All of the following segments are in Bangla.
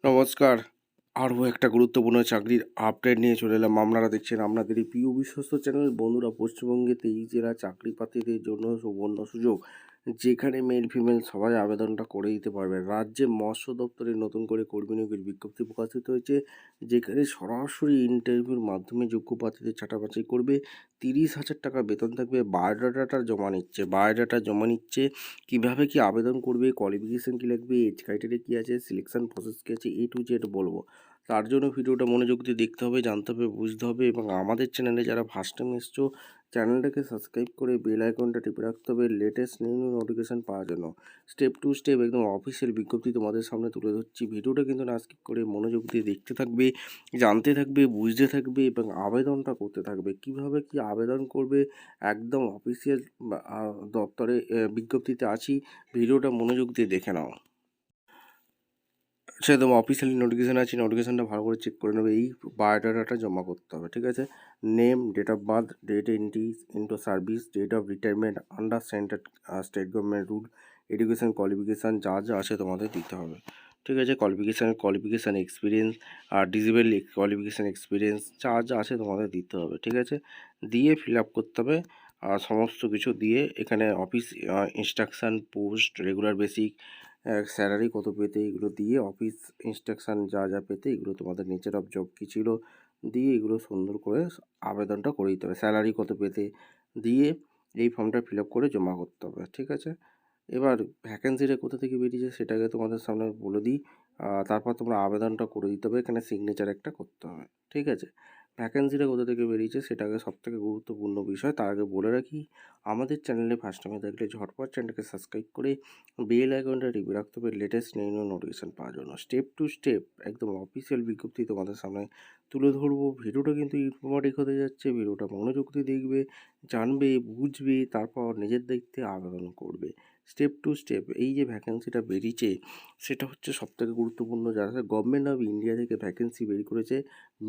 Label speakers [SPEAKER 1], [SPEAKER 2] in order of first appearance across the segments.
[SPEAKER 1] নমস্কার। আরও একটা গুরুত্বপূর্ণ চাকরির আপডেট নিয়ে চলে এলাম। আপনারা দেখছেন আপনাদের এই প্রিয় বিশ্বস্ত চ্যানেল। বন্ধুরা, পশ্চিমবঙ্গে 23 জেলা চাকরি প্রার্থীদের জন্য সুবর্ণ সুযোগ, যেখানে মেল ফিমেল সবাই আবেদনটা করে দিতে পারবে। রাজ্যে মৎস্য দপ্তরে নতুন করে কর্মী নিয়োগের বিজ্ঞপ্তি প্রকাশিত হয়েছে, যেখানে সরাসরি ইন্টারভিউর মাধ্যমে যোগ্য প্রার্থীদের ছাঁটাবাছাই করবে। 30,000 টাকা বেতন থাকবে। বায়োডাটা জমা নিচ্ছে। কীভাবে কি আবেদন করবে, কোয়ালিফিকেশান কী লাগবে, এজ ক্রাইটেরিয়া কী আছে, সিলেকশন প্রসেস কী আছে, A to Z বলবো। তার জন্য ভিডিওটা মনোযোগ দিয়ে দেখতে হবে, জানতে হবে, বুঝতে হবে। এবং আমাদের চ্যানেলে যারা ফার্স্ট টাইম এসছো, চ্যানেলটাকে সাবস্ক্রাইব করে বেল আইকনটা টিপে রাখতে হবে লেটেস্ট নিউ নোটিফিকেশান পাওয়ার জন্য। স্টেপ টু স্টেপ একদম অফিসিয়াল বিজ্ঞপ্তি তোমাদের সামনে তুলে ধরছি। ভিডিওটা কিন্তু না স্কিপ করে মনোযোগ দিয়ে দেখতে থাকবে, জানতে থাকবে, বুঝতে থাকবে এবং আবেদনটা করতে থাকবে। কিভাবে কি আবেদন করবে একদম অফিসিয়াল দপ্তরে বিজ্ঞপ্তিতে আছি। ভিডিওটা মনোযোগ দিয়ে দেখে নাও। একদম অফিসিয়ালি নোটিফিকেশান আছে, নোটিফিকেশানটা ভালো করে চেক করে নেবে। এই বায়োডাটাটা জমা করতে হবে, ঠিক আছে। Name, date of birth, date entry into service, date of retirement under centre state government rule, education qualification যা যা আছে তোমাদের দিতে হবে, ঠিক আছে। কোয়ালিফিকেশান এক্সপিরিয়েন্স আর ডিজেবল কোয়ালিফিকেশান এক্সপিরিয়েন্স যা যা আছে তোমাদের দিতে হবে, ঠিক আছে। দিয়ে ফিল আপ করতে হবে সমস্ত কিছু দিয়ে। এখানে office instruction, post, regular basic, salary কত পেতে, এগুলো দিয়ে অফিস ইনস্ট্রাকশান যা যা পেতে, এগুলো তোমাদের নেচার অফ জব কী ছিল দিয়ে এগুলো সুন্দর করে আবেদনটা করে দিতে হবে। স্যালারি কত পেতে দিয়ে এই ফর্মটা ফিল আপ করে জমা করতে হবে, ঠিক আছে। এবার ভ্যাকেন্সিটা কোথা থেকে বেরিয়েছে সেটাকে তোমাদের সামনে বলে দিই। তারপর তোমরা আবেদনটা করে দিতে হবে। এখানে সিগনেচার একটা করতে হবে, ঠিক আছে। ভ্যাকেন্সিটা কোথা থেকে বেরিয়েছে সেটাকে সবথেকে গুরুত্বপূর্ণ বিষয়। তার আগে বলে রাখি, আমাদের চ্যানেলে ফার্স্ট টাইমে থাকলে ঝটপট চ্যানেলকে সাবস্ক্রাইব করে বেল আইকনটা টিপে রাখতে হবে লেটেস্ট নিউ নোটিফিকেশান পাওয়ার জন্য। স্টেপ টু স্টেপ একদম অফিসিয়াল বিজ্ঞপ্তি তোমাদের সামনে তুলে ধরবো। ভিডিওটা কিন্তু ইনফরমেটিভ হতে যাচ্ছে। ভিডিওটা মনোযোগ দিয়ে দেখবে, জানবে, বুঝবে, তারপর নিজের দায়িত্বে আবেদন করবে। স্টেপ টু স্টেপ এই যে ভ্যাকেন্সিটা বেরিয়েছে সেটা হচ্ছে সবথেকে গুরুত্বপূর্ণ। যারা গভর্নমেন্ট অফ ইন্ডিয়া থেকে ভ্যাকেন্সি বের করেছে,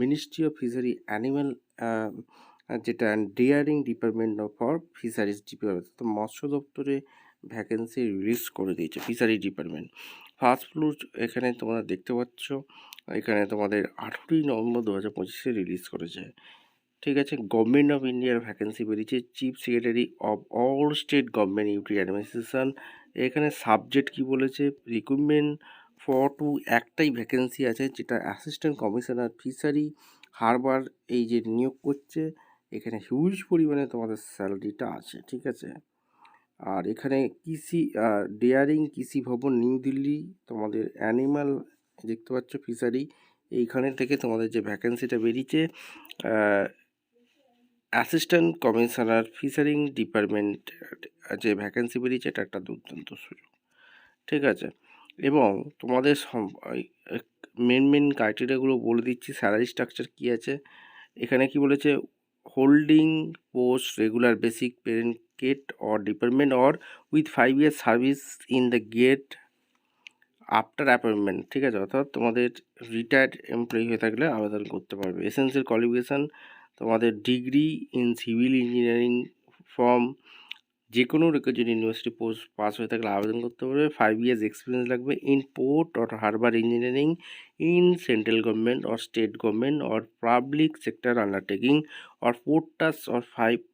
[SPEAKER 1] মিনিস্ট্রি অফ ফিশারি অ্যানিম্যাল যেটা daring department for fisheries department, তো মৎস্য দপ্তরে ভ্যাকেন্সি রিলিজ করে দিয়েছে ফিশারি ডিপার্টমেন্ট। ফার্স্ট ফ্লোর এখানে তোমরা দেখতে পাচ্ছ। এখানে তোমাদের 18ই নভেম্বর 2025 রিলিজ করেছে, ঠিক আছে। গভর্নমেন্ট অফ ইন্ডিয়ার ভ্যাকেন্সি বেরিয়েছে chief secretary of all state government UT administration. এখানে সাবজেক্ট কি বলেছে, রিক্রুটমেন্ট ফর টু একটাই ভ্যাকেন্সি আছে, যেটা অ্যাসিস্ট্যান্ট কমিশনার ফিশারি হারবার এই যে নিয়োগ করছে। এখানে হিউজ পরিমাণে তোমাদের স্যালারিটা আছে, ঠিক আছে। আর এখানে কৃষি ডেয়ারিং কৃষি ভবন নিউ দিল্লি, তোমাদের অ্যানিমাল দেখতে পাচ্ছ ফিশারি, এইখানে থেকে তোমাদের যে ভ্যাকেন্সিটা বেরিয়েছে অ্যাসিস্ট্যান্ট কমিশনার ফিশারিং ডিপার্টমেন্ট যে ভ্যাকেন্সি বেরিয়েছে, এটা একটা দুর্দান্ত সুযোগ, ঠিক আছে। এবং তোমাদের মেন ক্রাইটেরিয়াগুলো বলে দিচ্ছি। স্যালারি স্ট্রাকচার কী আছে এখানে, কি বলেছে, holding post regular basic parent gate or department or with 5 years service in the gate after appointment, ঠিক আছে। অর্থাৎ তোমাদের রিটায়ার্ড এমপ্লয়ি হয়ে থাকলে আবেদন করতে পারবে। এসেন্সিয়াল কোয়ালিফিকেশান তোমাদের degree in civil engineering from যে কোনো রেকর্ড ইউনিভার্সিটি পোস্ট পাস হয়ে থাকলে আবেদন করতে পারবে। 5 years এক্সপিরিয়েন্স লাগবে in port or harbour engineering in central government or state government or public sector undertaking or ports or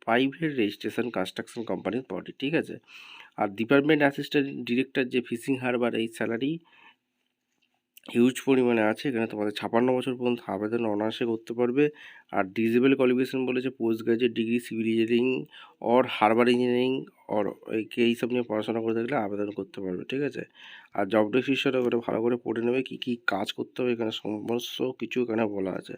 [SPEAKER 1] private registration construction কোম্পানির বডি, ঠিক আছে। আর ডিপার্টমেন্ট অ্যাসিস্ট্যান্ট ডিরেক্টর যে ফিশিং হারবার, এই স্যালারি হিউজ পরিমাণে আছে। এখানে তোমাদের 56 বছর পর্যন্ত আবেদন অনায়াসে করতে পারবে। আর ডিজেবল কোয়ালিফিকেশন বলেছে post graduate degree civil engineering or harbour engineering or এইসব নিয়ে পড়াশোনা করে থাকলে আবেদন করতে পারবে, ঠিক আছে। আর জব ডেসক্রিপশনটা করে ভালো করে পড়ে নেবে, কী কী কাজ করতে হবে এখানে সমস্ত কিছু এখানে বলা আছে,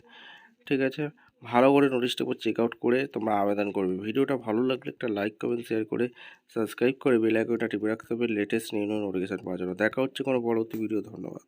[SPEAKER 1] ঠিক আছে। ভালো করে নোটিশটা উপর চেক আউট করে তোমরা আবেদন করবে। ভিডিওটা ভালো লাগলে একটা লাইক, কমেন্ট, শেয়ার করে সাবস্ক্রাইব করে বেল আইকনটা টিপে রাখতে হবে লেটেস্ট নিউ নোটিফিকেশন পাওয়ার জন্য। দেখা হচ্ছে কোনো পরবর্তী ভিডিও। ধন্যবাদ।